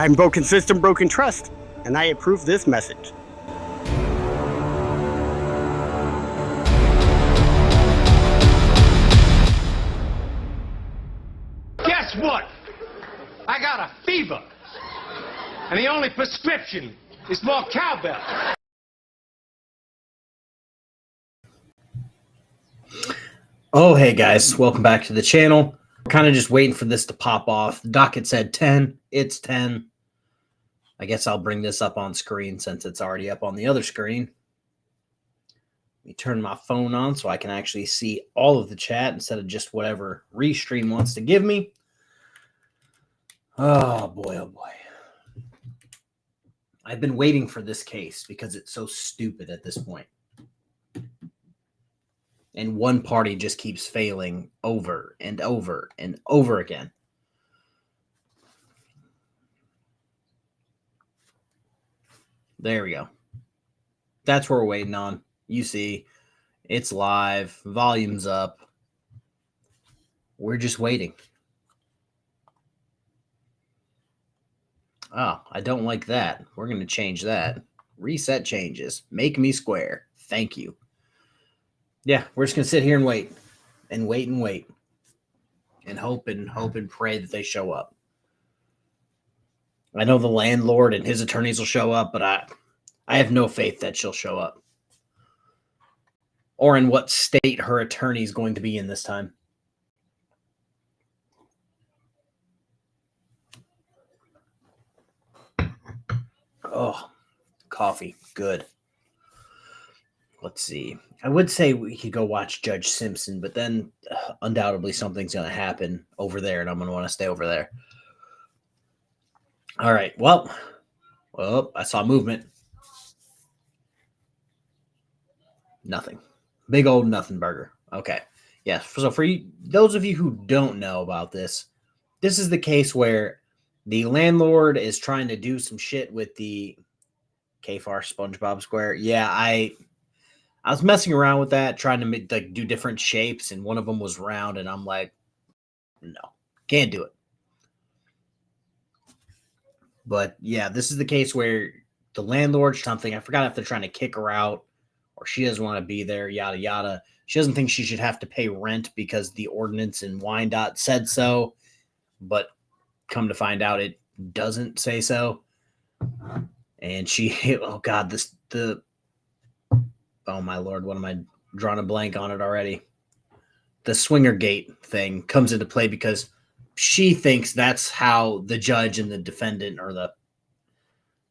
I'm broken system, broken trust, and I approve this message. Guess what? I got a fever. And the only prescription is more cowbell. Oh, hey guys, welcome back to the channel. We're kind of just waiting for this to pop off. The docket said 10. It's 10. I guess I'll bring this up on screen since it's already up on the other screen. Let me turn my phone on so I can actually see all of the chat instead of just whatever Restream wants to give me. Oh boy, oh boy. I've been waiting for this case because it's so stupid at this point. And one party just keeps failing over and over and over again. There we go. That's what we're waiting on. You see, it's live, volume's up. We're just waiting. Oh, I don't like that. We're going to change that. Reset changes. Make me square. Thank you. Yeah, we're just going to sit here and wait. And wait and wait. And hope and pray that they show up. I know the landlord and his attorneys will show up, but I have no faith that she'll show up. Or in what state her attorney is going to be in this time. Oh, coffee. Good. Let's see. I would say we could go watch Judge Simpson, but then undoubtedly something's going to happen over there, and I'm going to want to stay over there. All right. Well, I saw movement. Nothing. Big old nothing burger. Okay. Yeah. So for you, those of you who don't know about this, this is the case where the landlord is trying to do some shit with the KFARR SpongeBob Square. Yeah, I was messing around with that, trying to make, like, do different shapes, and one of them was round, and I'm like, no, can't do it. But yeah, this is the case where the landlord, something, I forgot if they're trying to kick her out or she doesn't want to be there, yada, yada. She doesn't think she should have to pay rent because the ordinance in Wyandotte said so, but come to find out it doesn't say so. And she, oh God, oh my Lord, what am I drawing a blank on it already? The swinger gate thing comes into play because she thinks that's how the judge and the defendant, or the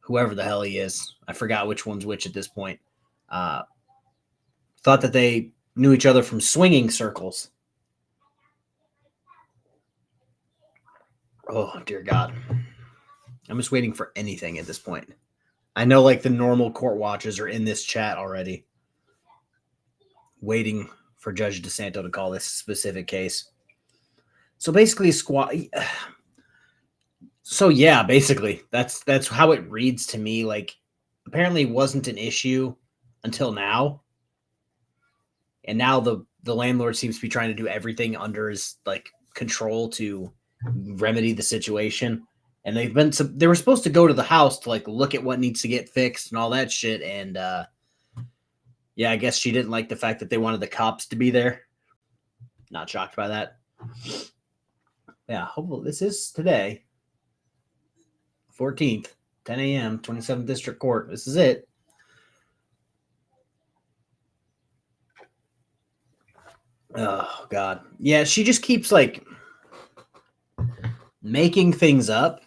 whoever the hell he is, I forgot which one's which at this point, thought that they knew each other from swinging circles. Oh, dear God. I'm just waiting for anything at this point. I know, like, the normal court watchers are in this chat already, waiting for Judge DeSanto to call this specific case. So basically, so yeah, basically, that's how it reads to me. Like, apparently it wasn't an issue until now. And now the landlord seems to be trying to do everything under his, like, control to remedy the situation. And they were supposed to go to the house to, like, look at what needs to get fixed and all that shit. And yeah, I guess she didn't like the fact that they wanted the cops to be there. Not shocked by that. Yeah, hopefully this is today, 14th, 10 a.m., 27th District Court. This is it. Oh, God. Yeah, she just keeps, like, making things up.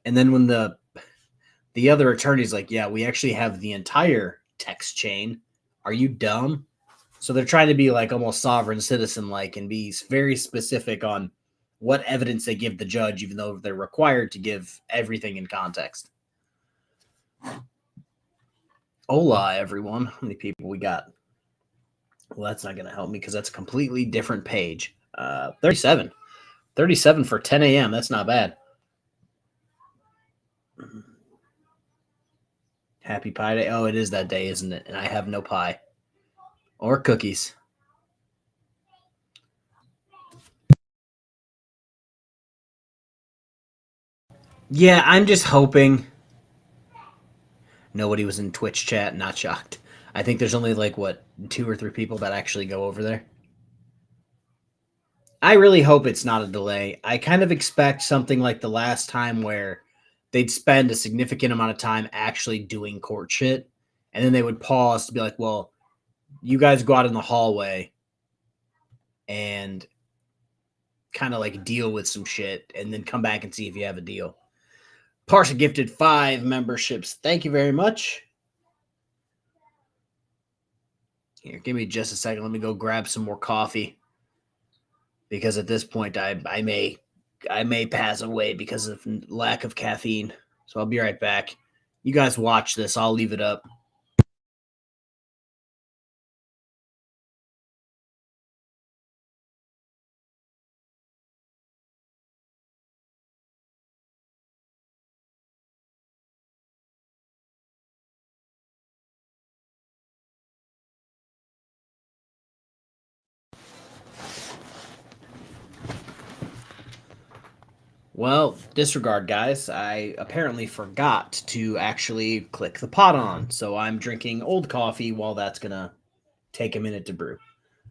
And then when the other attorney's like, yeah, we actually have the entire text chain. Are you dumb? So they're trying to be, like, almost sovereign citizen-like and be very specific on what evidence they give the judge, even though they're required to give everything in context. Hola, everyone. How many people we got? Well, that's not going to help me because that's a completely different page. 37. 37 for 10 a.m. That's not bad. Happy Pie Day. Oh, it is that day, isn't it? And I have no pie or cookies. Yeah, I'm just hoping nobody was in Twitch chat. Not shocked. I think there's only like what 2 or 3 people that actually go over there. I really hope it's not a delay. I kind of expect something like the last time where they'd spend a significant amount of time actually doing court shit, and then they would pause to be like, "Well, you guys go out in the hallway and kind of like deal with some shit, and then come back and see if you have a deal." Parsha gifted 5 memberships. Thank you very much. Here, give me just a second. Let me go grab some more coffee because at this point, I may pass away because of lack of caffeine. So I'll be right back. You guys watch this. I'll leave it up. Well, disregard, guys. I apparently forgot to actually click the pot on, so I'm drinking old coffee while that's gonna take a minute to brew.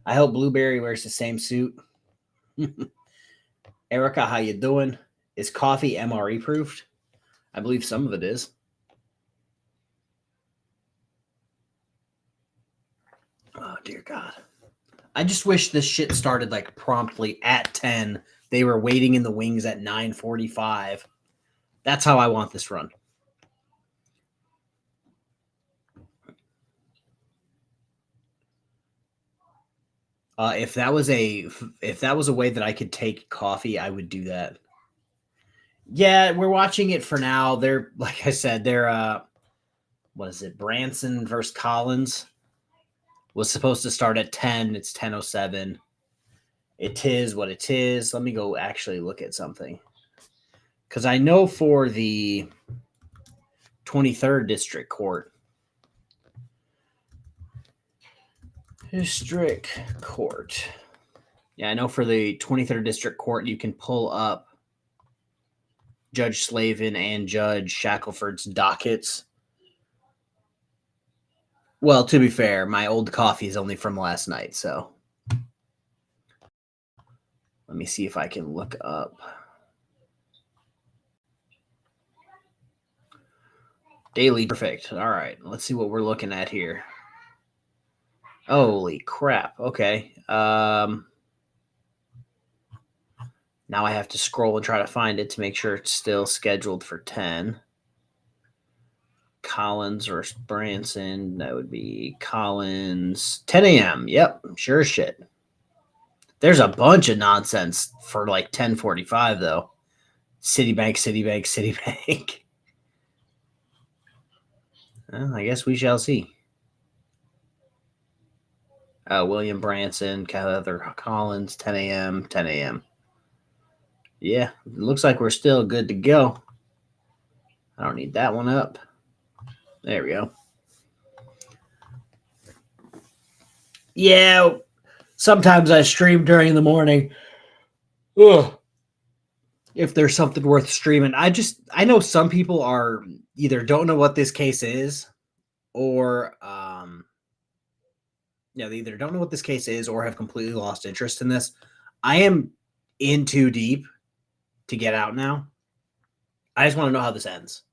I hope Blueberry wears the same suit. Erica, how you doing? Is coffee MRE proofed? I believe some of it is. Oh dear God. I just wish this shit started like promptly at 10. They were waiting in the wings at 9:45. That's how I want this run. If that was a way that I could take coffee, I would do that. Yeah, we're watching it for now. They're like I said, they're what is it? Branson versus Collins was supposed to start at 10. It's 10:07. It is what it is. Let me go actually look at something. Cuz I know for the 23rd District Court. District Court. Yeah, I know for the 23rd District Court, you can pull up Judge Slavin and Judge Shackelford's dockets. Well, to be fair, my old coffee is only from last night, so let me see if I can look up. Daily perfect. All right, let's see what we're looking at here. Holy crap. Okay. Now I have to scroll and try to find it to make sure it's still scheduled for 10. Collins versus Branson. That would be Collins. 10 a.m. Yep, sure as shit. There's a bunch of nonsense for like 10:45 though. Citibank, Citibank, Citibank. Well, I guess we shall see. William Branson, Heather Collins, 10 a.m., 10 a.m. Yeah, it looks like we're still good to go. I don't need that one up. There we go. Yeah, sometimes I stream during the morning. Ugh. If there's something worth streaming, I know some people are either don't know what this case is, or they either don't know what this case is or have completely lost interest in this. I am in too deep to get out now. I just want to know how this ends.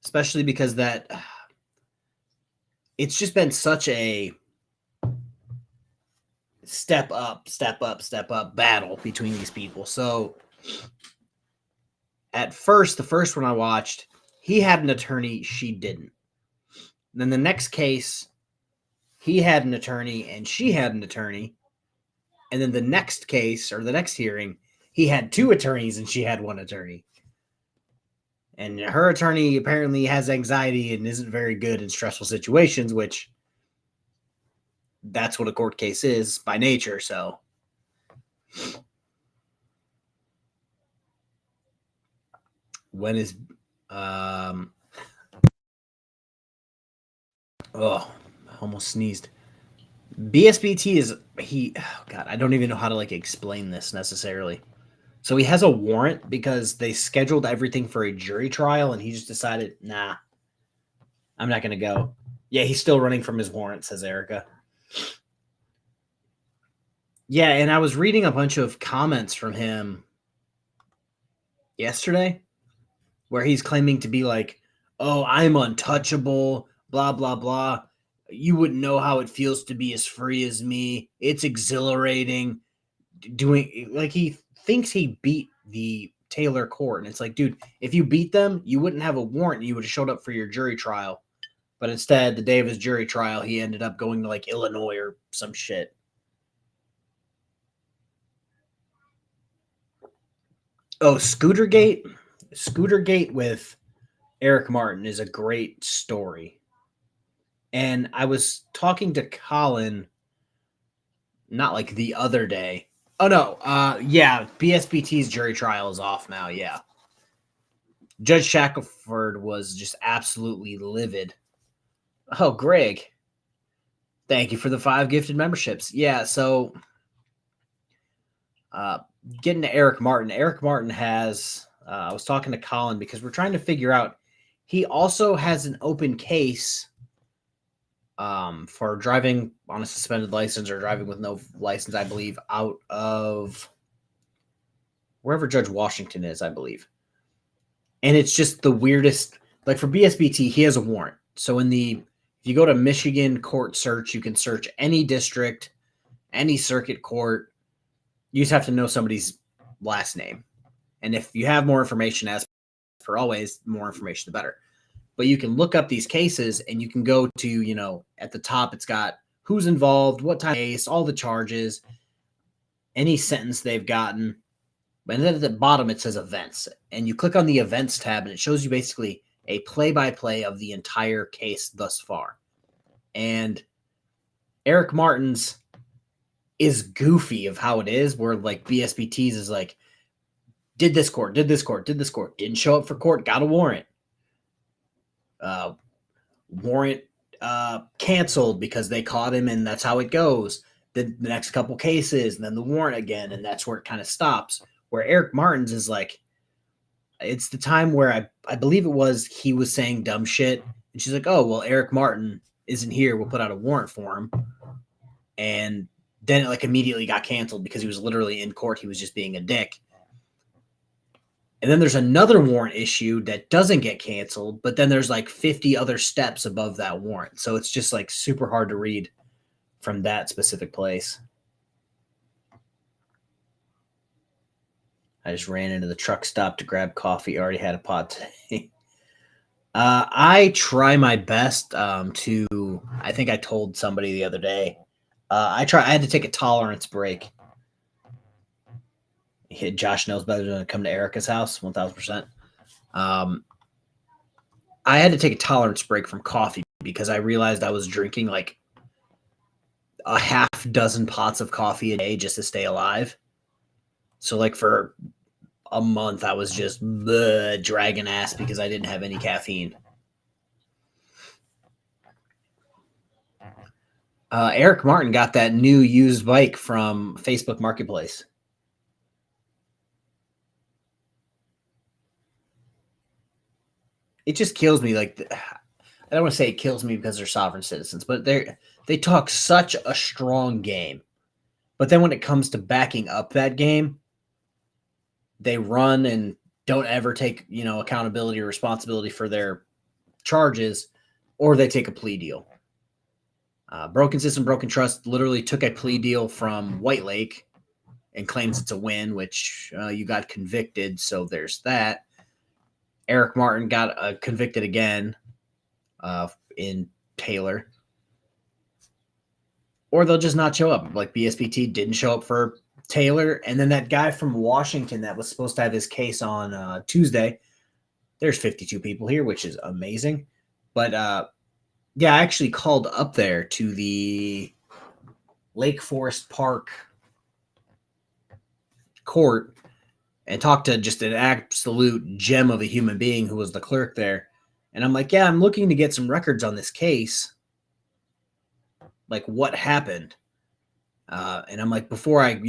Especially because it's just been such a step up battle between these people. So at first, the first one I watched, he had an attorney, she didn't. Then the next case, he had an attorney and she had an attorney. And then the next case or the next hearing, he had 2 attorneys and she had 1 attorney. And her attorney apparently has anxiety and isn't very good in stressful situations, which that's what a court case is by nature. So when is oh almost sneezed. BSBT is oh God, I don't even know how to like explain this necessarily. So he has a warrant because they scheduled everything for a jury trial and he just decided, nah, I'm not going to go. Yeah, he's still running from his warrant, says Erica. Yeah, and I was reading a bunch of comments from him yesterday where he's claiming to be like, oh, I'm untouchable, blah, blah, blah. You wouldn't know how it feels to be as free as me. It's exhilarating. Doing like he thinks he beat the Taylor court. And it's like, dude, if you beat them, you wouldn't have a warrant. You would have showed up for your jury trial. But instead, the day of his jury trial, he ended up going to like Illinois or some shit. Oh, Scootergate? Scootergate with Eric Martin is a great story. And I was talking to Colin not like the other day. Oh no, yeah, BSBT's jury trial is off now, yeah. Judge Shackelford was just absolutely livid. Oh, Greg. Thank you for the 5 gifted memberships. Yeah, so getting to Eric Martin. Eric Martin has I was talking to Colin because we're trying to figure out he also has an open case for driving on a suspended license or driving with no license, I believe, out of wherever Judge Washington is, I believe. And it's just the weirdest. Like for BSBT, he has a warrant. So if you go to Michigan court search, you can search any district, any circuit court. You just have to know somebody's last name. And if you have more information, as per always, more information, the better. But you can look up these cases and you can go to, at the top, it's got who's involved, what type of case, all the charges, any sentence they've gotten. And then at the bottom, it says events. And you click on the events tab and it shows you basically a play-by-play of the entire case thus far. And Eric Martin's is goofy of how it is, where like BSBT's is like, did this court, didn't show up for court, got a warrant. Warrant canceled because they caught him, and that's how it goes. The next couple cases, and then the warrant again, and that's where it kind of stops. Where Eric Martin's is like, it's the time where I believe it was he was saying dumb shit, and she's like, oh, well, Eric Martin isn't here. We'll put out a warrant for him. And then it like immediately got canceled because he was literally in court. He was just being a dick. And then there's another warrant issue that doesn't get canceled, but then there's like 50 other steps above that warrant. So it's just like super hard to read from that specific place. I just ran into the truck stop to grab coffee. Already had a pot today. I try my best to, I think I told somebody the other day, I had to take a tolerance break. Josh knows better than to come to Erica's house, 1,000%. I had to take a tolerance break from coffee because I realized I was drinking like a half dozen pots of coffee a day just to stay alive. So like for a month, I was just dragging ass because I didn't have any caffeine. Eric Martin got that new used bike from Facebook Marketplace. It just kills me. Like, I don't want to say it kills me because they're sovereign citizens, but they talk such a strong game. But then when it comes to backing up that game, they run and don't ever take, accountability or responsibility for their charges, or they take a plea deal. Broken System, Broken Trust literally took a plea deal from White Lake and claims it's a win, which you got convicted, so there's that. Eric Martin got convicted again in Taylor. Or they'll just not show up. Like BSBT didn't show up for Taylor. And then that guy from Washington that was supposed to have his case on Tuesday, there's 52 people here, which is amazing. But yeah, I actually called up there to the Lake Forest Park court and talked to just an absolute gem of a human being who was the clerk there. And I'm like, yeah, I'm looking to get some records on this case. like, what happened? And I'm like, before I,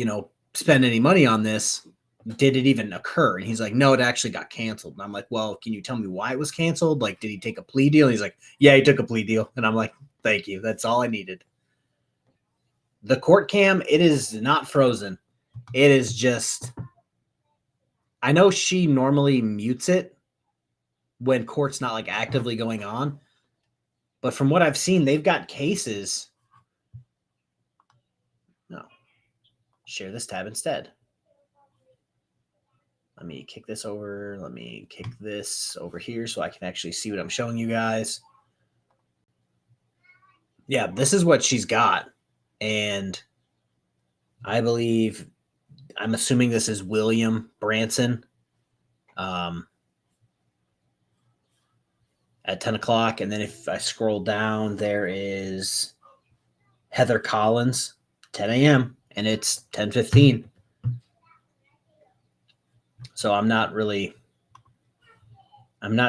spend any money on this, did it even occur? And he's like, no, it actually got canceled. And I'm like, well, can you tell me why it was canceled? Like, did he take a plea deal? And he's like, yeah, he took a plea deal. And I'm like, thank you. That's all I needed. The court cam, it is not frozen. It is just, I know she normally mutes it when court's not like actively going on. But from what I've seen, they've got cases. No, share this tab instead. Let me kick this over. Let me kick this over here so I can actually see what I'm showing you guys. Yeah, this is what she's got. And I believe, I'm assuming this is William Branson at 10 o'clock. And then if I scroll down, there is Heather Collins, 10 a.m. And it's 10:15. So I'm not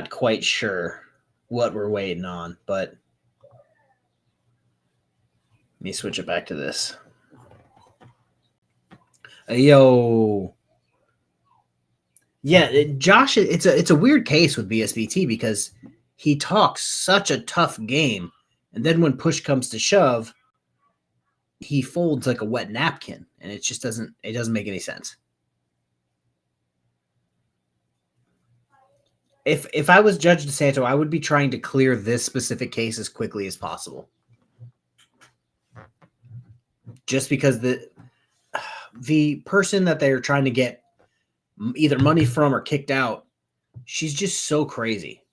quite sure what we're waiting on, but let me switch it back to this. Yo. Yeah, Josh, it's a weird case with BSBT because he talks such a tough game, and then when push comes to shove, he folds like a wet napkin, and it just doesn't make any sense. If I was Judge DeSanto, I would be trying to clear this specific case as quickly as possible. Just because the person that they're trying to get either money from or kicked out, she's just so crazy.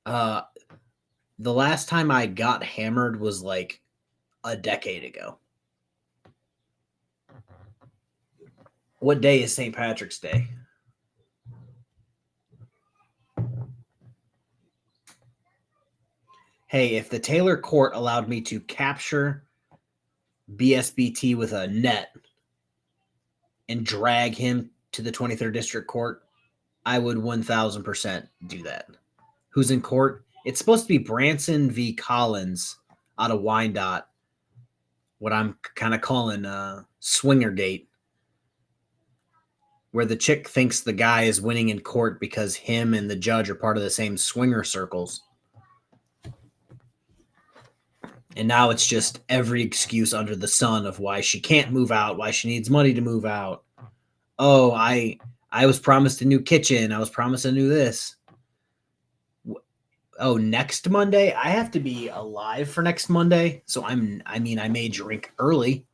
The last time I got hammered was like a decade ago. What day is St. Patrick's Day? Hey, if the Taylor court allowed me to capture BSBT with a net and drag him to the 23rd District Court, I would 1000% do that. Who's in court? It's supposed to be Branson v. Collins out of Wyandotte, what I'm kind of calling swinger date, where the chick thinks the guy is winning in court because him and the judge are part of the same swinger circles. And now it's just every excuse under the sun of why she can't move out, why she needs money to move out. Oh, I was promised a new kitchen. I was promised a new this. Oh, next Monday? I have to be alive for next Monday. So I may drink early.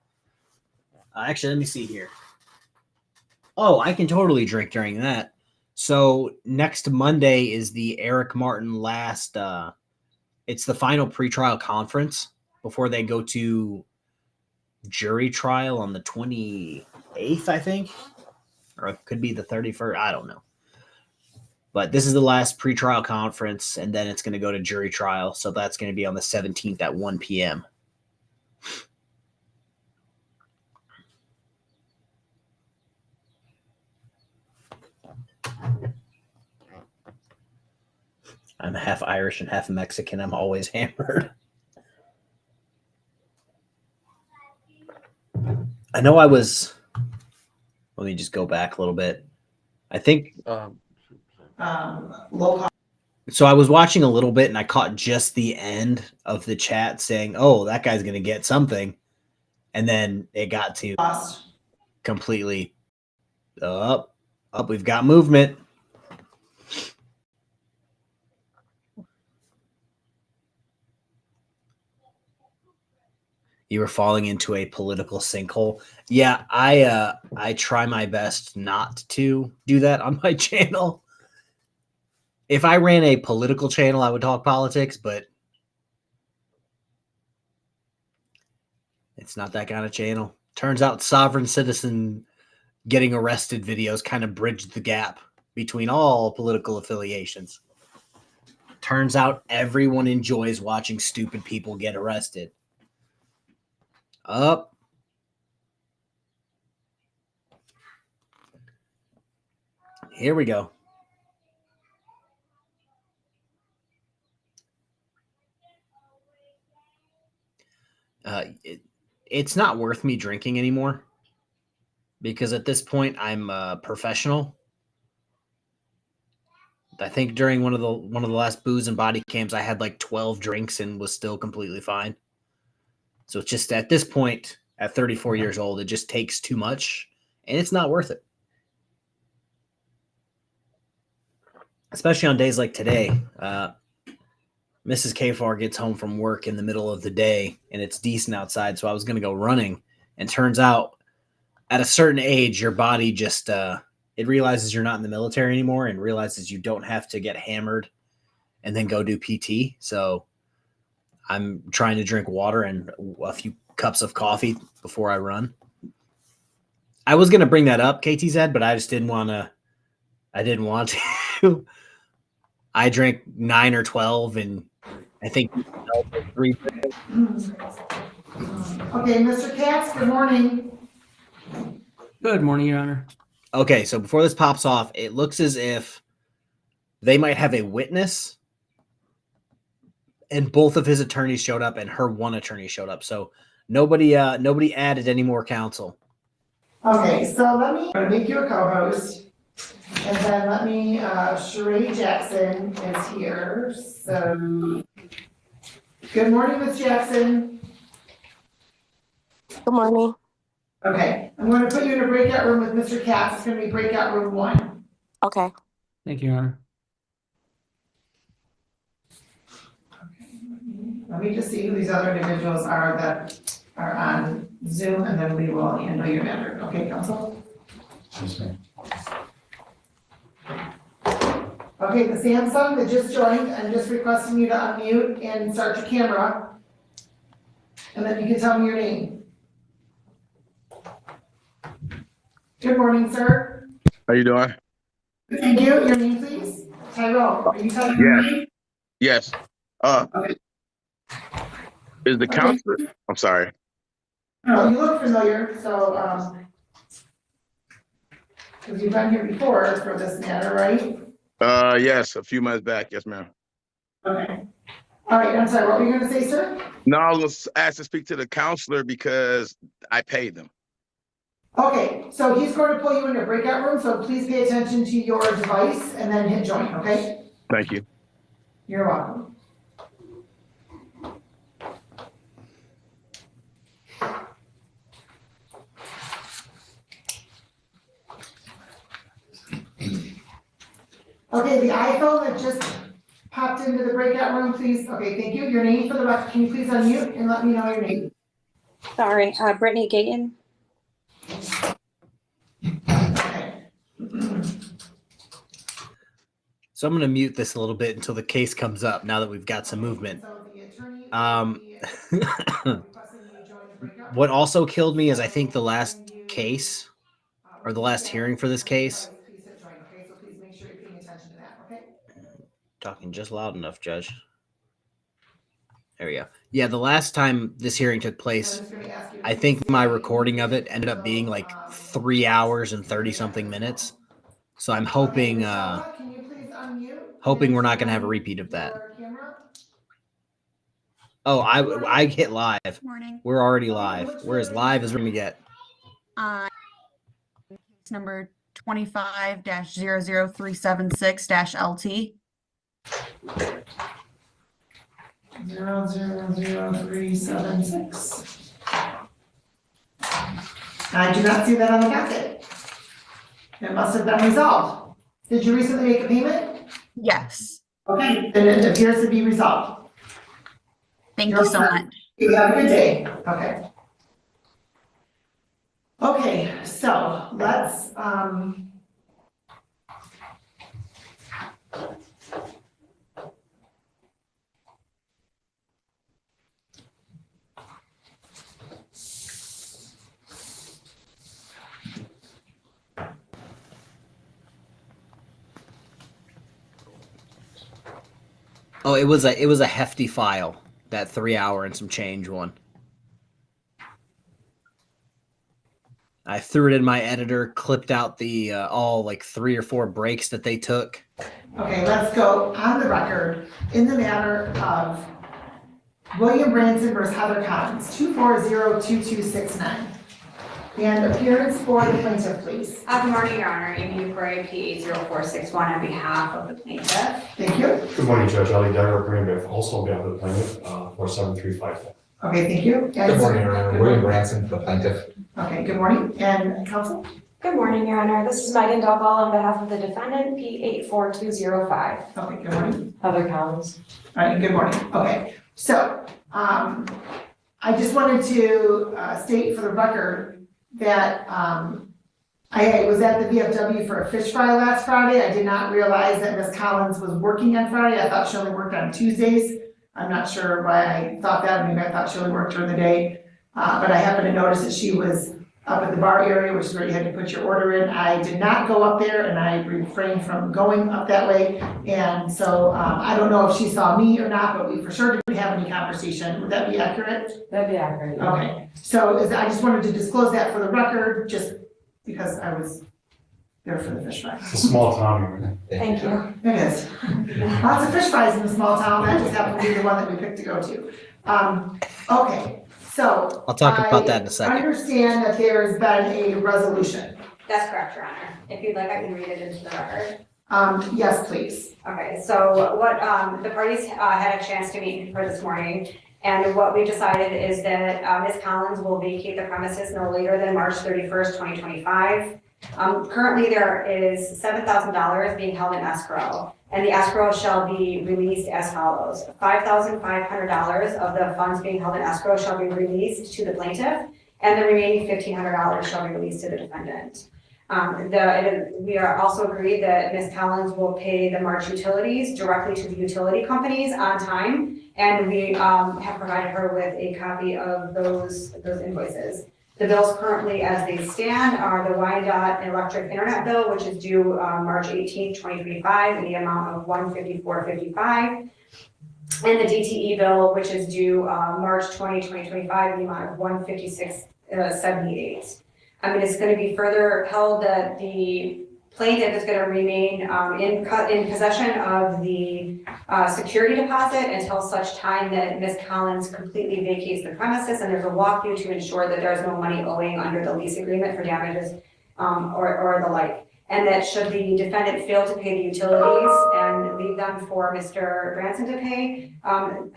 Actually, let me see here. Oh, I can totally drink during that. So next Monday is the Eric Martin last, it's the final pretrial conference before they go to jury trial on the 28th, I think. Or it could be the 31st. I don't know. But this is the last pretrial conference, and then it's going to go to jury trial. So that's going to be on the 17th at 1 p.m. I'm half Irish and half Mexican. I'm always hammered. I know I was. Let me just go back a little bit. I think. So I was watching a little bit and I caught just the end of the chat saying, oh, that guy's going to get something. And then it got to completely up. We've got movement. You were falling into a political sinkhole. Yeah, I try my best not to do that on my channel. If I ran a political channel, I would talk politics, but it's not that kind of channel. Turns out sovereign citizen getting arrested videos kind of bridged the gap between all political affiliations. Turns out everyone enjoys watching stupid people get arrested. Up. Here we go. it's not worth me drinking anymore because at this point I'm a professional. I think during one of the last booze and body cams, I had like 12 drinks and was still completely fine. So it's just at this point, at 34 years old, it just takes too much, and it's not worth it. Especially on days like today. Mrs. KFARR gets home from work in the middle of the day, and it's decent outside, so I was going to go running. And turns out, at a certain age, your body just it realizes you're not in the military anymore and realizes you don't have to get hammered and then go do PT. So I'm trying to drink water and a few cups of coffee before I run. I was going to bring that up, KTZ, but I just didn't want to. I didn't want to. I drank 9 or 12, and I think 3. Okay, Mr. Katz, good morning. Good morning, Your Honor. Okay, so before this pops off, it looks as if they might have a witness, and both of his attorneys showed up, and her one attorney showed up. So nobody added any more counsel. Okay, so let me make you a co-host, and then let me, Sheree Jackson is here, so. Good morning, Ms. Jackson. Good morning. Okay, I'm going to put you in a breakout room with Mr. Katz. It's going to be breakout room 1. Okay. Thank you, Your Honor. Let me just see who these other individuals are that are on Zoom, and then we will handle your matter. Okay, counsel? Okay, the Samsung that just joined, I'm just requesting you to unmute and start your camera. And then you can tell me your name. Good morning, sir. How you doing? Thank you. Your name, please? Tyrone, are you telling me your name? Yes. Okay. Is the counselor? I'm sorry. Oh, you look familiar, so, because you've been here before for this matter, right? Yes, a few months back. Yes, ma'am. Okay. All right, I'm sorry, what were you gonna say, sir? No, I was asked to speak to the counselor because I paid them. Okay, so he's going to pull you into a breakout room, so please pay attention to your device and then hit join, okay? Thank you. You're welcome. Okay, the iPhone that just popped into the breakout room, please. Okay, thank you. Your name for the record. Can you please unmute and let me know your name? Sorry, Brittany Gayton. Okay. So I'm going to mute this a little bit until the case comes up now that we've got some movement. So the attorney. What also killed me is I think the last case or the last hearing for this case. Please hit join, okay? So please make sure you're paying attention to that, okay? Talking just loud enough, Judge. There we go. Yeah, the last time this hearing took place, I think my recording of it ended up being like 3 hours and 30 something minutes. So I'm hoping, Can you please unmute? hoping we're not going to have a repeat of that. Oh, I hit live. Morning. We're already live. We're as live as we're going to get. Case number 25-00376-LT. 00376. I do not see that on the docket. It must have been resolved. Did you recently make a payment? Yes. Okay, then it appears to be resolved. Thank you so much. You have a good day. Okay. Okay, so let's, Oh, it was a hefty file, that 3 hour and some change one. I threw it in my editor, clipped out the all like 3 or 4 breaks that they took. okay, let's go on the record in the matter of William Branson versus Heather Collins, 2402269. And appearance for the plaintiff, please. Good morning, Your Honor. Amy Dupree, P80461 on behalf of the plaintiff. Thank you. Good morning, Judge Ali Dagger, Greenback, also on behalf of the plaintiff, 47355. Okay, thank you. And Good morning, Your Honor. William Branson, the plaintiff. Okay, good morning. And counsel? Good morning, Your Honor. This is Megan Duvall on behalf of the defendant, P84205. Okay, good morning. Heather Collins. All right, good morning. Okay, so I just wanted to state for the record that I was at the VFW for a fish fry last Friday. I did not realize that Ms. Collins was working on Friday. I thought she only worked on Tuesdays. I'm not sure why I thought that. Maybe I thought she only worked during the day. But I happened to notice that she was up at the bar area, which is where you had to put your order in. I did not go up there, and I refrained from going up that way. And so I don't know if she saw me or not, but we for sure didn't have any conversation. Would that be accurate? That'd be accurate. Okay, so I just wanted to disclose that for the record, just because I was there for the fish fry. It's a small town. Thank you. It is. Lots of fish fries in the small town. That just happened to be the one that we picked to go to. Okay, so. I'll talk about that in a I second. understand that there has been a resolution. That's correct, Your Honor. If you'd like, I can read it into the record. Yes, please. Okay, so what the parties had a chance to meet for this morning, and what we decided is that Ms. Collins will vacate the premises no later than March 31st, 2025. Currently, there is $7,000 being held in escrow, and the escrow shall be released as follows. $5,500 of the funds being held in escrow shall be released to the plaintiff, and the remaining $1,500 shall be released to the defendant. We are also agreed that Ms. Collins will pay the March utilities directly to the utility companies on time, and we have provided her with a copy of those invoices. The bills currently, as they stand, are the Wyandotte electric internet bill, which is due March 18th, 2025, in the amount of $154.55, and the DTE bill, which is due March 20, 2025, in the amount of $156.78. It's going to be further held that the plaintiff is going to remain in possession of the security deposit until such time that Ms. Collins completely vacates the premises, and there's a walkthrough to ensure that there's no money owing under the lease agreement for damages or the like. And that should the defendant fail to pay the utilities and leave them for Mr. Branson to pay,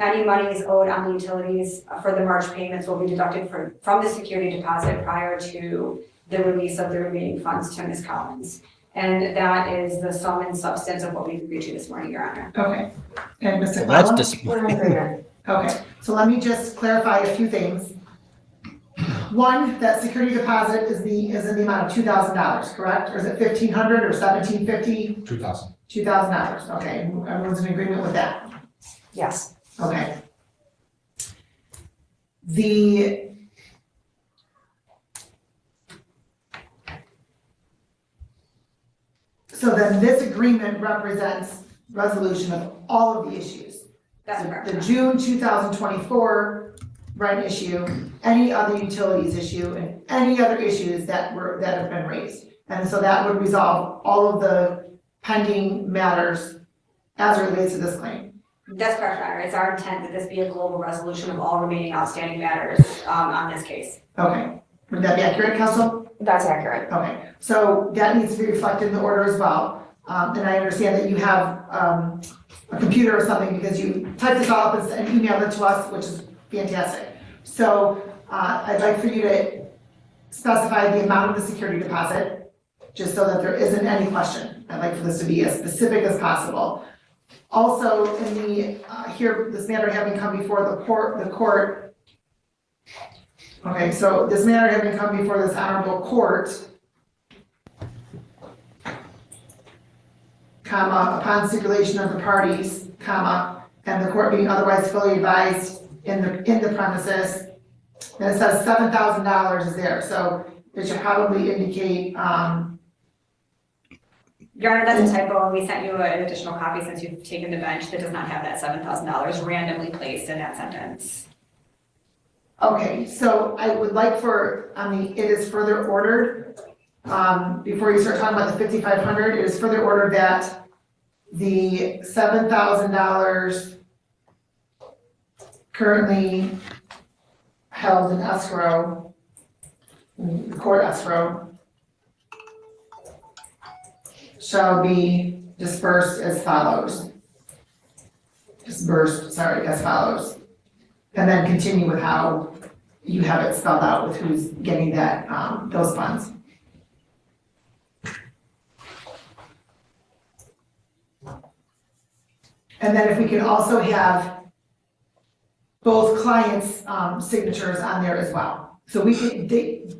any monies owed on the utilities for the March payments will be deducted from the security deposit prior to the release of the remaining funds to Ms. Collins. And that is the sum and substance of what we've agreed to this morning, Your Honor. Okay. And Mr. Well, that's Fowler? disappointing. Okay, so let me just clarify a few things. One, that security deposit is in the amount of $2,000, correct? Or is it $1,500 or $1,750? $2,000. $2,000, okay, everyone's in agreement with that? Yes. Okay. So then this agreement represents resolution of all of the issues. That's correct. The June 2024 rent issue, any other utilities issue, and any other issues that have been raised. And so that would resolve all of the pending matters as it relates to this claim. That's correct, Your Honor. It's our intent that this be a global resolution of all remaining outstanding matters on this case. Okay, would that be accurate, counsel? That's accurate. Okay, so that needs to be reflected in the order as well. And I understand that you have a computer or something because you typed this all up and emailed it to us, which is fantastic. So I'd like for you to specify the amount of the security deposit, just so that there isn't any question. I'd like for this to be as specific as possible. Also, in the this matter having come before the court. Okay, so this matter having come before this honorable court, comma, upon stipulation of the parties, comma, and the court being otherwise fully advised in the premises. And it says $7,000 is there, so it should probably indicate, Your Honor, that's a typo, and we sent you an additional copy since you've taken the bench that does not have that $7,000 randomly placed in that sentence. okay, so I would like for, it is further ordered, before you start talking about the $5,500, it is further ordered that the $7,000 currently held in escrow, in the court escrow, shall be dispersed as follows. As follows. And then continue with how you have it spelled out with who's getting that, those funds. And then if we can also have both clients' signatures on there as well. So we can,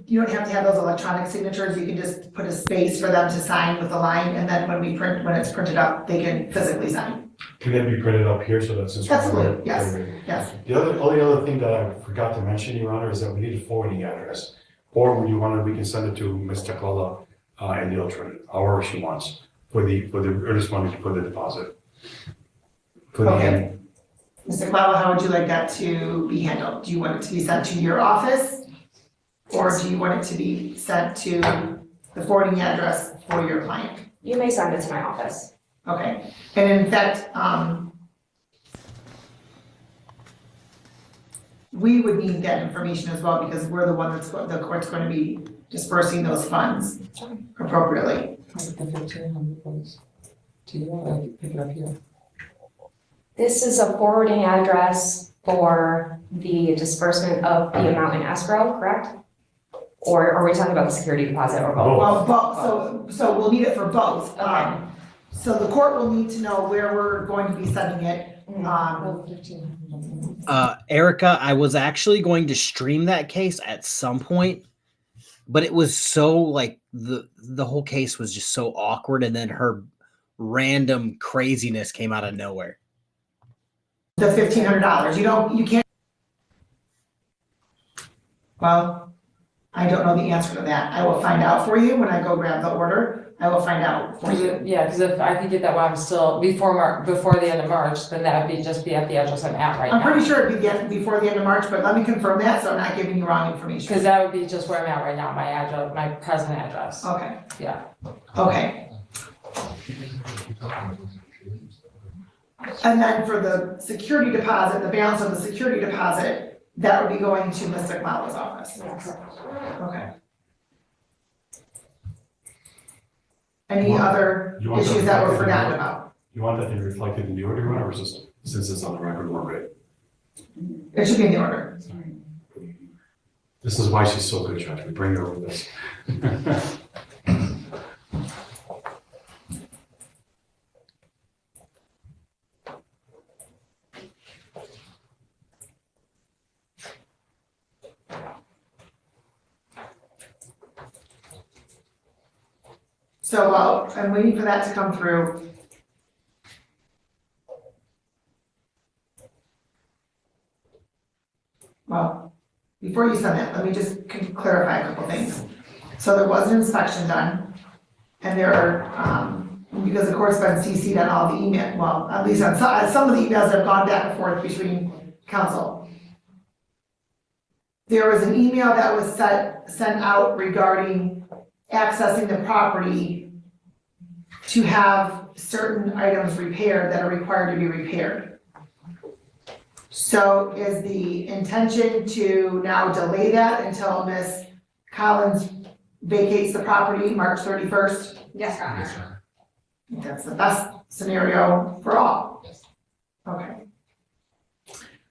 you don't have to have those electronic signatures, you can just put a space for them to sign with a line, and then when it's printed up, they can physically sign. Can that be printed up here so that's just? Absolutely, yes, yes. The only other thing that I forgot to mention, Your Honor, is that we need a forwarding address. Or when you want to, we can send it to Ms. Tacola, and the alternate, however she wants, for the earnest money for the deposit. Okay. Mr. Clava, how would you like that to be handled? Do you want it to be sent to your office? Or do you want it to be sent to the forwarding address for your client? You may send it to my office. Okay, and in fact, we would need that information as well because we're the one that's, the court's going to be dispersing those funds appropriately. This is a forwarding address for the disbursement of the amount in escrow, correct? Or are we talking about the security deposit or both? Well, both, so we'll need it for both. Okay. So the court will need to know where we're going to be sending it. Erica, I was actually going to stream that case at some point, but it was so like the whole case was just so awkward, and then her random craziness came out of nowhere. The $1,500, you can't. Well, I don't know the answer to that. I will find out for you when I go grab the order. I will find out for you. Yeah, because if I could get that while I'm still, before the end of March, then that would just be at the address I'm at right now. I'm pretty sure it'd be before the end of March, but let me confirm that so I'm not giving you wrong information. Because that would be just where I'm at right now, my address, my present address. Okay. Yeah. Okay. And then for the security deposit, the balance of the security deposit, that would be going to Mr. Clava's office. Okay. Any other issues that were forgotten about? You want that to be reflected in the order, Your Honor, or just since it's on the record, we're good? It should be in the order. This is why she's so good, Judge. We bring her with us. So while I'm waiting for that to come through, well, before you send that, let me just clarify a couple things. So there was an inspection done, and there are, because the court's been CC'd on all the email, well, at least on some of the emails that have gone back and forth between council. There was an email that was sent out regarding accessing the property to have certain items repaired that are required to be repaired. So is the intention to now delay that until Ms. Collins vacates the property March 31st? Yes, Your Honor. That's the best scenario for all. Okay.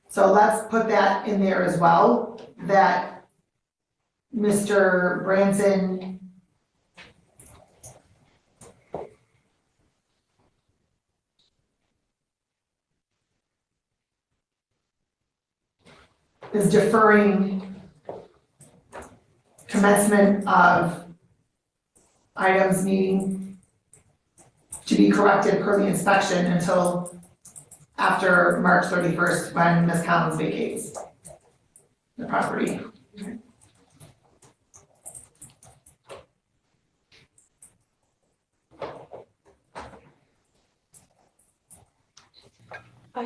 So let's put that in there as well, that Mr. Branson is deferring commencement of items needing to be corrected per the inspection until after March 31st when Ms. Collins vacates the property.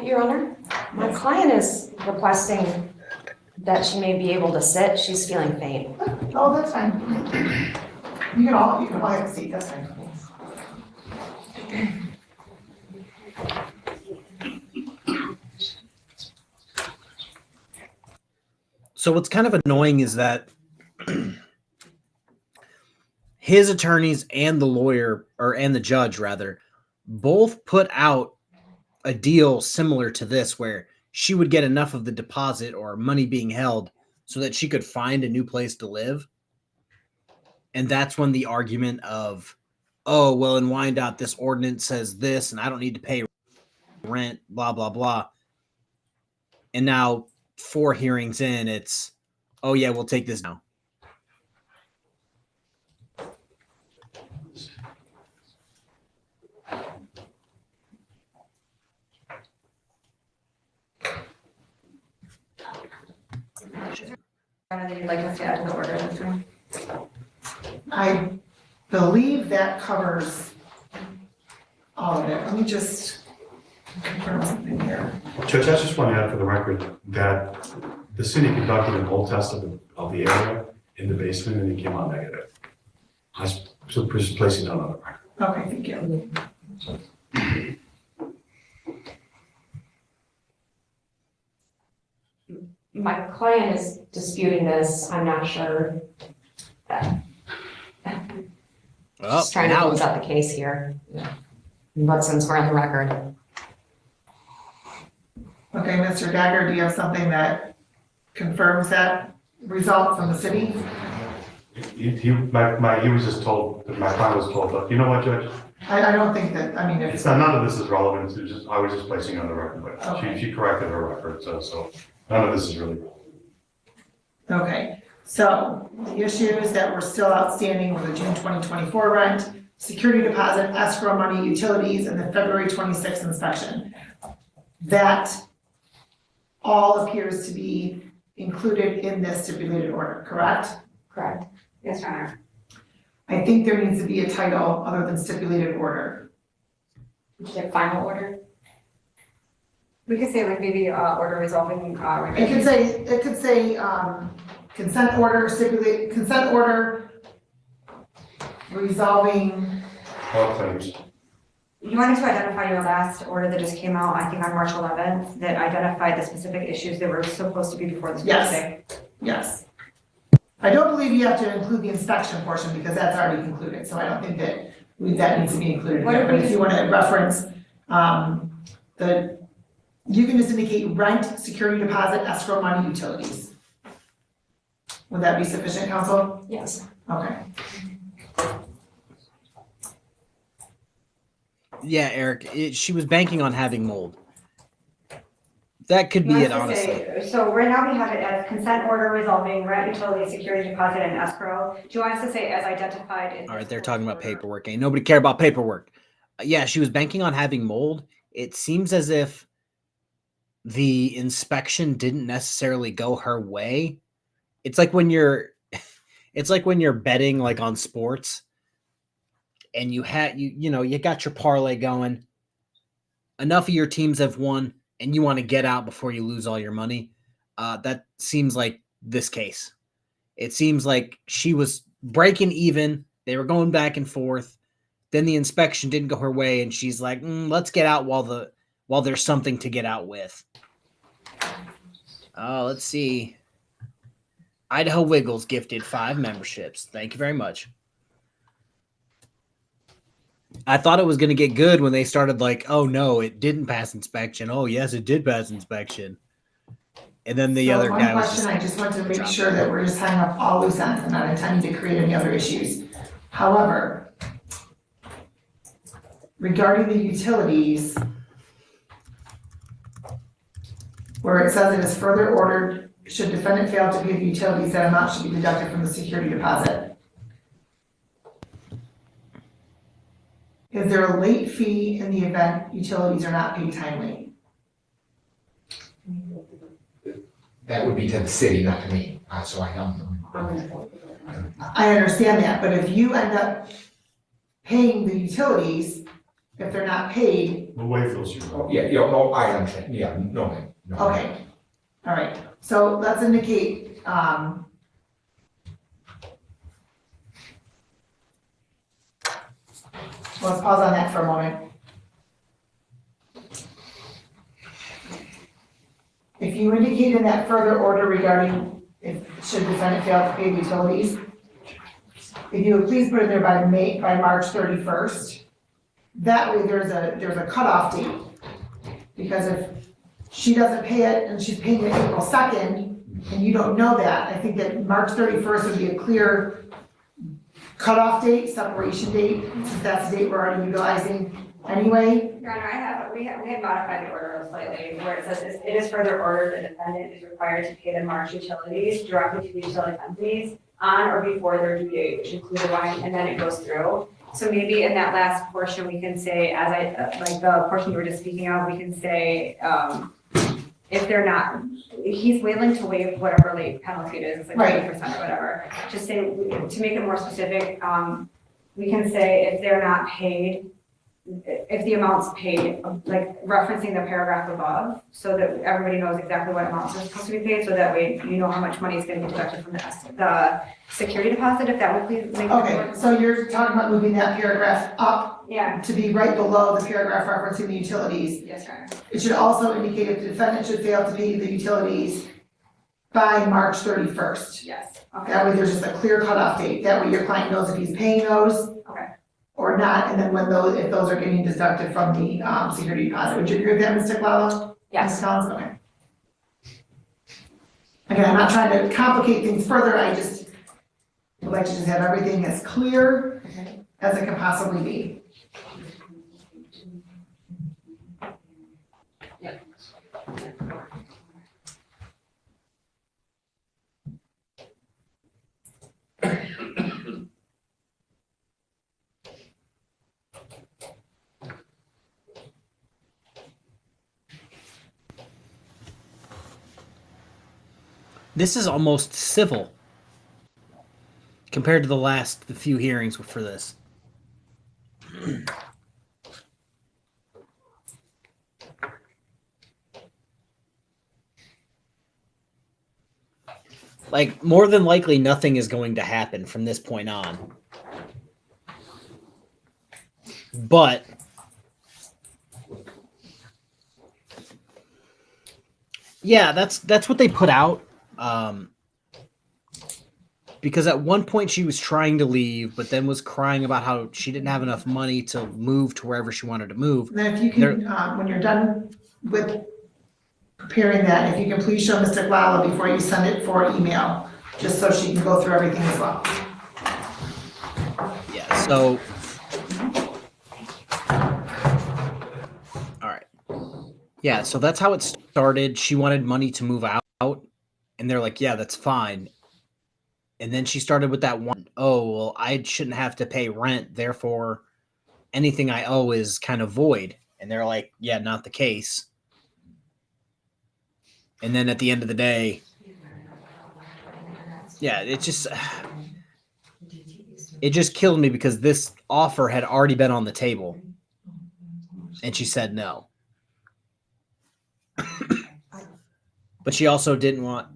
Your Honor, my client is requesting that she may be able to sit. She's feeling faint. Oh, that's fine. You can all have a seat, that's fine. So what's kind of annoying is that his attorneys and the lawyer, and the judge rather, both put out a deal similar to this where she would get enough of the deposit or money being held so that she could find a new place to live. And that's when the argument of, oh, well, in Wyandotte, this ordinance says this, and I don't need to pay rent, blah, blah, blah. And now 4 hearings in, it's, oh, yeah, we'll take this now. That you'd like us to add to the order this time? I believe that covers all of it. Let me just confirm something here. Judge, I just want to add for the record that the city conducted an whole test of the area in the basement and it came out negative. I was just placing it on the record. Okay, thank you. My client is disputing this. I'm not sure. Just trying to close out the case here. But since we're on the record. Okay, Mr. Geiger, do you have something that confirms that result from the city? He was just told, my client was told, but you know what, Judge? I don't think that, I mean, It's not, none of this is relevant, it's just, I was just placing it on the record, but Okay. she corrected her record, so none of this is really relevant. Okay, so the issues that were still outstanding were the June 2024 rent, security deposit, escrow money, utilities, and the February 26th inspection. That all appears to be included in this stipulated order, correct? Correct. Yes, Your Honor. I think there needs to be a title other than stipulated order. The final order? We could say like maybe order resolving. It could say consent order resolving. All claims. You wanted to identify your last order that just came out, I think on March 11th, that identified the specific issues that were supposed to be before this. Yes. Yes. I don't believe you have to include the inspection portion because that's already concluded, so I don't think that that needs to be included. What But if we- if you want to reference you can just indicate rent, security deposit, escrow money, utilities. Would that be sufficient, counsel? Yes. Okay. Yeah, Eric, she was banking on having mold. That could be it, honestly. So right now we have it as consent order resolving rent, utility, security deposit, and escrow. Do you want us to say as identified in? All right, they're talking about paperwork. Ain't nobody care about paperwork. Yeah, she was banking on having mold. It seems as if the inspection didn't necessarily go her way. It's like when you're betting like on sports and you got your parlay going. Enough of your teams have won and you want to get out before you lose all your money. That seems like this case. It seems like she was breaking even. They were going back and forth. Then the inspection didn't go her way, and she's like, let's get out while there's something to get out with. Oh, let's see. Idaho Wiggles gifted 5 memberships. Thank you very much. I thought it was going to get good when they started like, oh, no, it didn't pass inspection. Oh, yes, it did pass inspection. And then the other guy was just I just want to make sure that we're just tying up all loose ends and not intending to create any other issues. However, regarding the utilities, where it says it is further ordered, should defendant fail to pay the utilities, that amount should be deducted from the security deposit. Is there a late fee in the event utilities are not paid timely? That would be to the city, not to me, so I don't know. I understand that, but if you end up paying the utilities, if they're not paid. We'll waive those. No, I understand, no. Okay, all right, so let's indicate, let's pause on that for a moment. If you indicate in that further order regarding should defendant fail to pay the utilities. If you would please put it there by March 31st. That way there's a cutoff date. Because if she doesn't pay it and she's paying it April 2nd, and you don't know that, I think that March 31st would be a clear cutoff date, separation date, since that's the date we're already utilizing anyway. Your Honor, we had modified the order slightly, where it says it is further ordered the defendant is required to pay the March utilities directly to the utility companies on or before their due date, which includes the line, and then it goes through. So maybe in that last portion, we can say, like the portion you were just speaking of, we can say, if they're not, he's willing to waive whatever late penalty it is, it's like Right. 20% or whatever. Just say, to make it more specific, we can say if they're not paid, if the amount's paid, like referencing the paragraph above, so that everybody knows exactly what amounts are supposed to be paid, so that way you know how much money is gonna be deducted from the security deposit, if that would please make it Okay, more. so you're talking about moving that paragraph up Yeah, to be right below the paragraph referencing the utilities. yes, Your Honor. It should also indicate if the defendant should fail to pay the utilities by March 31st. Yes, okay, That way there's just a clear cutoff date. That way your client knows if he's paying those okay. or not, and then when those, if those are getting deducted from the security deposit. Would you agree with that, Ms. Tiklala? Yes. Ms. Collins, okay. Again, I'm not trying to complicate things further, I just would like to just have everything as clear as it can possibly be. This is almost civil compared to the few hearings for this. Like, more than likely, nothing is going to happen from this point on. But yeah, that's what they put out. Because at one point she was trying to leave, but then was crying about how she didn't have enough money to move to wherever she wanted to move. And then if you can, when you're done with preparing that, if you can please show Ms. Tiklala before you send it for email, just so she can go through everything as well. Yeah, so all right. Yeah, so that's how it started. She wanted money to move out, and they're like, yeah, that's fine. And then she started with that one, oh, well, I shouldn't have to pay rent, therefore anything I owe is kind of void. And they're like, yeah, not the case. And then at the end of the day, yeah, it just killed me because this offer had already been on the table. And she said no. But she also didn't want.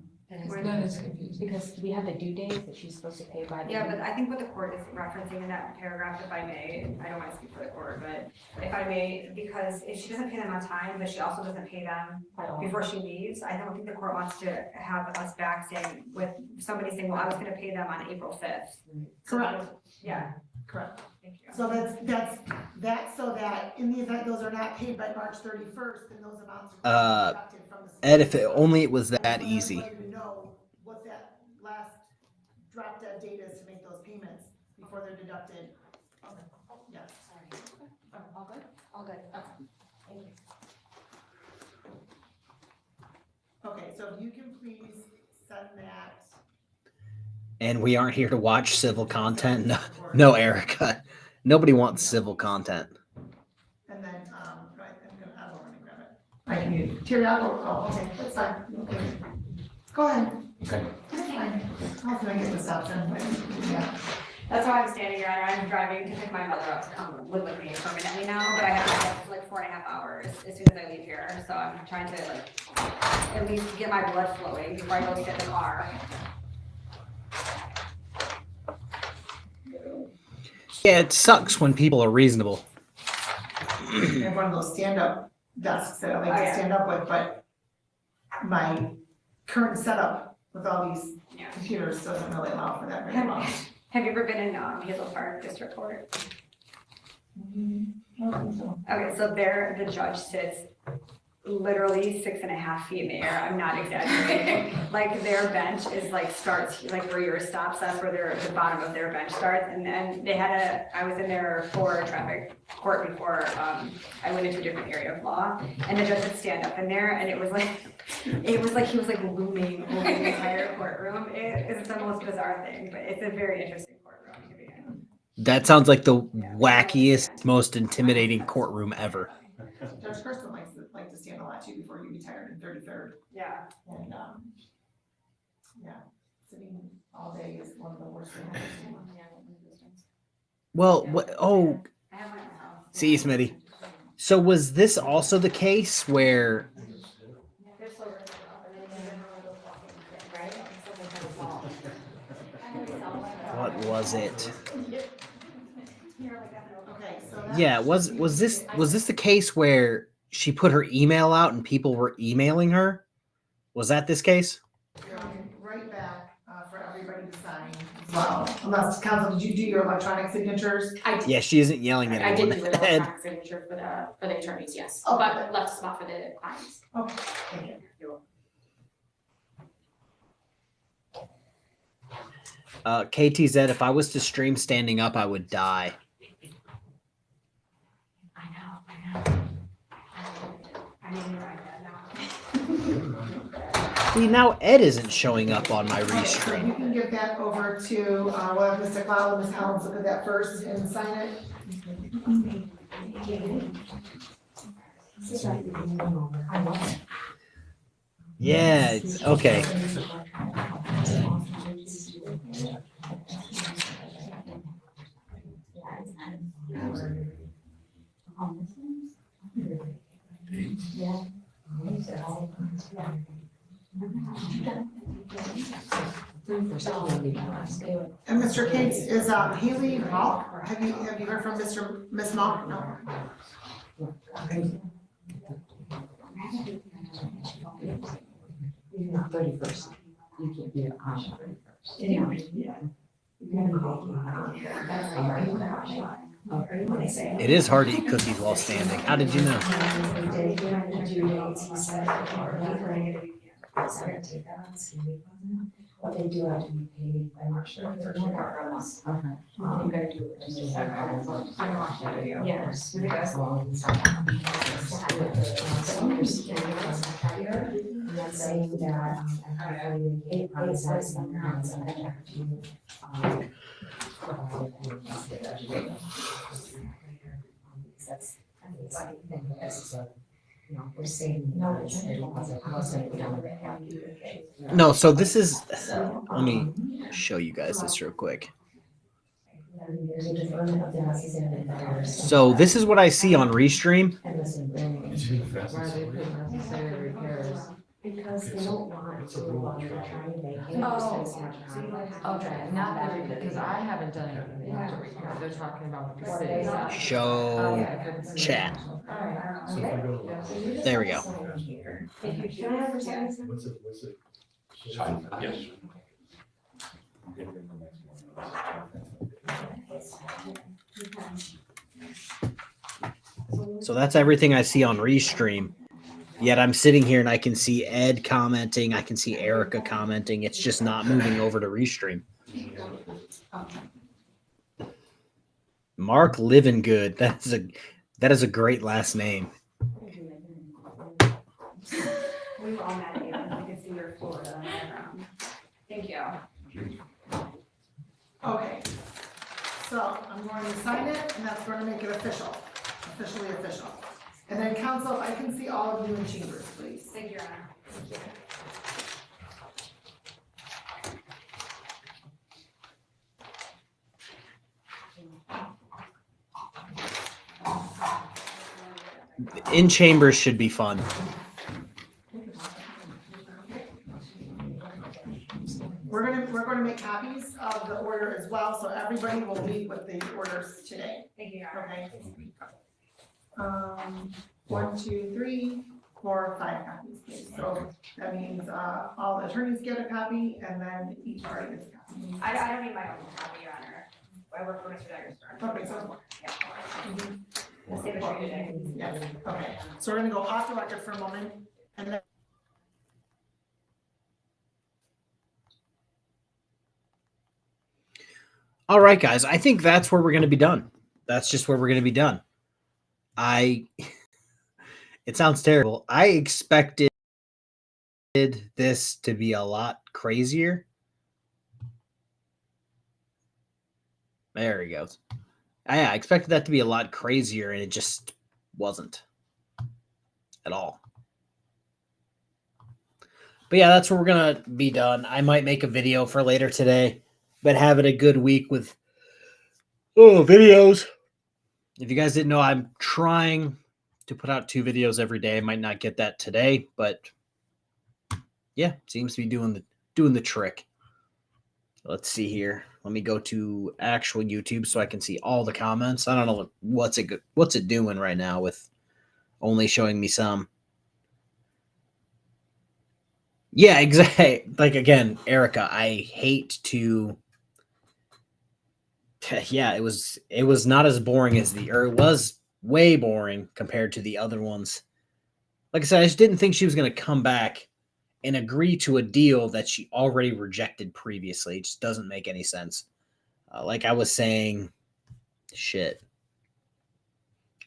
Because we have the due date that she's supposed to pay by. Yeah, but I think what the court is referencing in that paragraph, if I may, I don't want to speak for the court, but if I may, because if she doesn't pay them on time, but she also doesn't pay them before she leaves, I don't think the court wants to have us back saying, with somebody saying, well, I was gonna pay them on April 5th. Correct. Yeah, Correct. thank you. So that's so that in the event those are not paid by March 31st, then those amounts are deducted from the. Ed, if it was that easy. Let you know what that last drop dead date is to make those payments before they're deducted. Yes. All good? All good, okay. Thank you. Okay, so if you can please send that. And we aren't here to watch civil content. No, Erica. Nobody wants civil content. And then, right, I will run and grab it. I can use Teriyaki. Oh, okay, that's fine. Okay. Go ahead. Okay. That's fine. How can I get this out then? Yeah. That's why I'm standing here, I'm driving to pick my mother up to come live with me permanently now, but I have to like 4.5 hours as soon as I leave here, so I'm trying to like at least get my blood flowing before I go get in the car. Yeah, it sucks when people are reasonable. I have one of those stand-up desks that I like to stand up with, but my current setup with all these Yeah. computers doesn't really allow for that very long. Have you ever been in Hazel Park District Court? Okay, so there, the judge sits literally 6.5 feet in the air. I'm not exaggerating. Like their bench is like starts, like where yours stops, that's where the bottom of their bench starts. And then they had I was in there for traffic court before I went into a different area of law. And the judge would stand up in there and it was like he was like looming over the entire courtroom. It's the most bizarre thing, but it's a very interesting courtroom to be in. That sounds like the wackiest, most intimidating courtroom ever. Judge Kirsten likes to stand a lot too before he retired in 33rd. Yeah. And, yeah, sitting all day is one of the worst things. Well, oh, I have one at my house. see, Smitty. So was this also the case where what was it? Okay, so Yeah, was this the case where she put her email out and people were emailing her? Was that this case? right back for everybody to sign as well. Unless, counsel, did you do your electronic signatures? I did. Yeah, she isn't yelling at I did anyone. do an electronic signature for the attorneys, yes, Oh, but left a spot for the clients. Okay, thank you. KTZ, if I was to stream standing up, I would die. I know. I didn't write that down. See, now Ed isn't showing up on my Okay, so restream. you can give that over to, we'll have Mr. Cloud and Ms. Helms look at that first and sign it. Yeah, okay. And Mr. Cates, is Haley Malk, have you heard from Miss Malk? No. It is hard to eat cookies while standing. How did you know? But they do have to be paid by March 31st. You gotta do it. I watched that video. Yes. And that's saying that it process sometimes and I have to that's we're saying no, it's No, so this is, let me show you guys this real quick. So this is what I see on Restream. Because they don't want to try and make it. Okay, not every, because I haven't done anything to repair, they're talking about the city. Show chat. There we go. Yes. So that's everything I see on Restream. Yet I'm sitting here and I can see Ed commenting. I can see Erica commenting. It's just not moving over to Restream. Mark Living Good. That is a great last name. We were all mad at you. I can see your Florida background. Thank you. Okay. So I'm going to sign it and that's going to make it officially official. And then counsel, if I can see all of you in chambers, please. Thank you, Your Honor. In chambers should be fun. We're gonna make copies of the order as well, so everybody will meet with the orders today. Thank you, Your Honor. Okay. 1, 2, 3, for 5 copies, please. So that means, all the attorneys get a copy and then each party gets a copy. I don't need my own copy, Your Honor. I work for Mr. Dyer's firm. Okay, so. The signature today. Yes, okay. So we're gonna go off the record for a moment and then. All right, guys. I think that's where we're going to be done. That's just where we're going to be done. It sounds terrible. I expected this to be a lot crazier. There he goes. I expected that to be a lot crazier, and it just wasn't at all. But yeah, that's where we're going to be done. I might make a video for later today. Been having a good week with videos. If you guys didn't know, I'm trying to put out 2 videos every day. I might not get that today, but yeah, seems to be doing the trick. Let's see here. Let me go to actual YouTube so I can see all the comments. I don't know what's it doing right now with only showing me some. Yeah, exactly. Like again, Erica, I hate to. Yeah, it was not as boring as it was way boring compared to the other ones. Like I said, I just didn't think she was going to come back and agree to a deal that she already rejected previously. It just doesn't make any sense. Like I was saying, shit,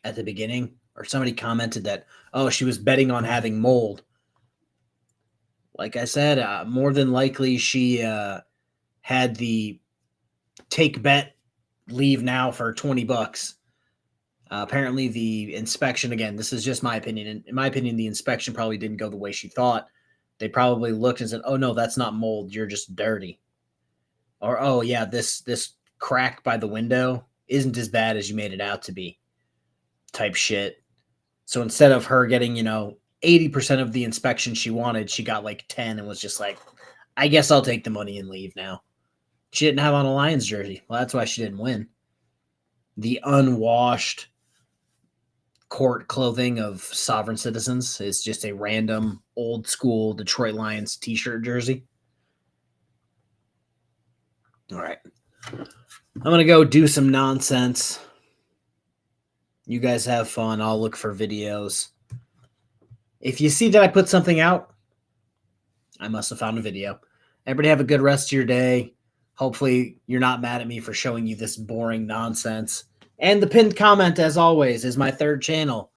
at the beginning, or somebody commented that, oh, she was betting on having mold. Like I said, more than likely she had the take bet leave now for $20. Apparently the inspection, again, this is just my opinion. In my opinion, the inspection probably didn't go the way she thought. They probably looked and said, oh no, that's not mold. You're just dirty. Or, oh yeah, this crack by the window isn't as bad as you made it out to be type shit. So instead of her getting, 80% of the inspection she wanted, she got like 10 and was just like, I guess I'll take the money and leave now. She didn't have on a Lions jersey. Well, that's why she didn't win. The unwashed court clothing of sovereign citizens is just a random old school Detroit Lions t-shirt jersey. All right. I'm going to go do some nonsense. You guys have fun. I'll look for videos. If you see that I put something out, I must have found a video. Everybody have a good rest of your day. Hopefully you're not mad at me for showing you this boring nonsense. And the pinned comment, as always, is my 3rd channel.